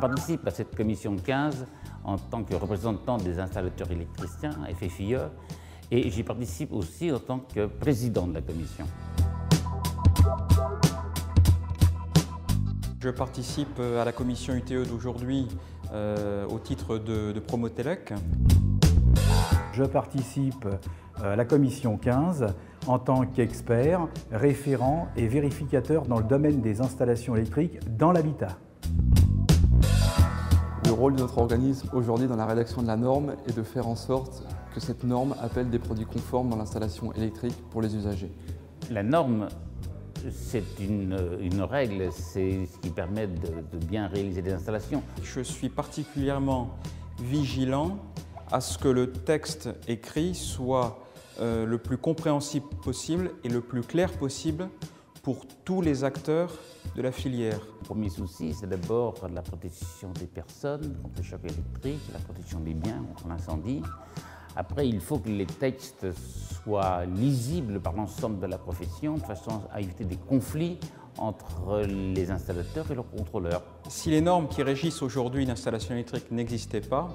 participe à cette commission 15 en tant que représentant des installateurs électriciens, FFIE, et j'y participe aussi en tant que président de la commission. Je participe à la commission UTE d'aujourd'hui au titre de Promotelec. Je participe à la commission 15 en tant qu'expert, référent et vérificateur dans le domaine des installations électriques dans l'habitat. Le rôle de notre organisme aujourd'hui dans la rédaction de la norme est de faire en sorte que cette norme appelle des produits conformes dans l'installation électrique pour les usagers. La norme, c'est une règle, c'est ce qui permet de bien réaliser des installations. Je suis particulièrement vigilant à ce que le texte écrit soit le plus compréhensible possible et le plus clair possible pour tous les acteurs de la filière. Le premier souci, c'est d'abord la protection des personnes contre le choc électrique, la protection des biens contre l'incendie. Après, il faut que les textes soient lisibles par l'ensemble de la profession, de façon à éviter des conflits entre les installateurs et leurs contrôleurs. Si les normes qui régissent aujourd'hui une installation électrique n'existaient pas,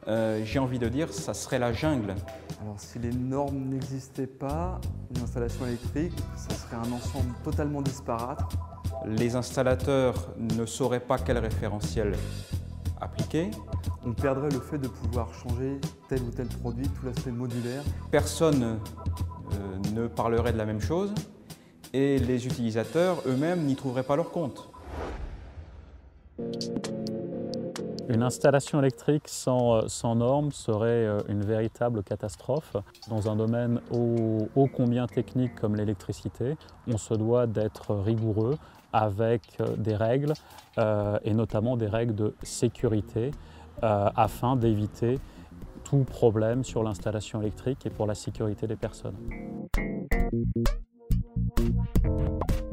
j'ai envie de dire, ça serait la jungle. Alors si les normes n'existaient pas, une installation électrique, ça serait un ensemble totalement disparate. Les installateurs ne sauraient pas quel référentiel appliquer. On perdrait le fait de pouvoir changer tel ou tel produit, tout l'aspect modulaire. Personne ne parlerait de la même chose et les utilisateurs eux-mêmes n'y trouveraient pas leur compte. Une installation électrique sans normes serait une véritable catastrophe. Dans un domaine ô combien technique comme l'électricité, on se doit d'être rigoureux avec des règles et notamment des règles de sécurité afin d'éviter tout problème sur l'installation électrique et pour la sécurité des personnes.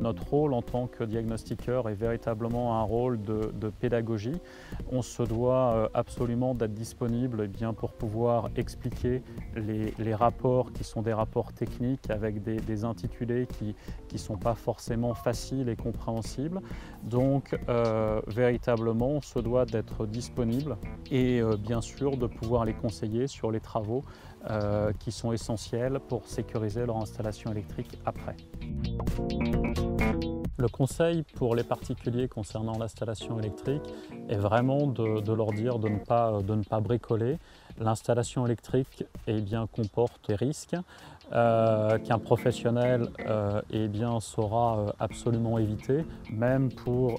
Notre rôle en tant que diagnostiqueur est véritablement un rôle de pédagogie. On se doit absolument d'être disponible pour pouvoir expliquer les rapports qui sont des rapports techniques avec des intitulés qui ne sont pas forcément faciles et compréhensibles. Donc véritablement on se doit d'être disponible et bien sûr de pouvoir les conseiller sur les travaux qui sont essentiels pour sécuriser leur installation électrique après. Le conseil pour les particuliers concernant l'installation électrique est vraiment de leur dire de ne pas bricoler. L'installation électrique comporte des risques qu'un professionnel saura absolument éviter, même pour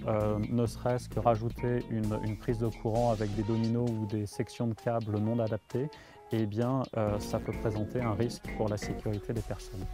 ne serait-ce que rajouter une prise de courant avec des dominos ou des sections de câbles non adaptées. Ça peut présenter un risque pour la sécurité des personnes.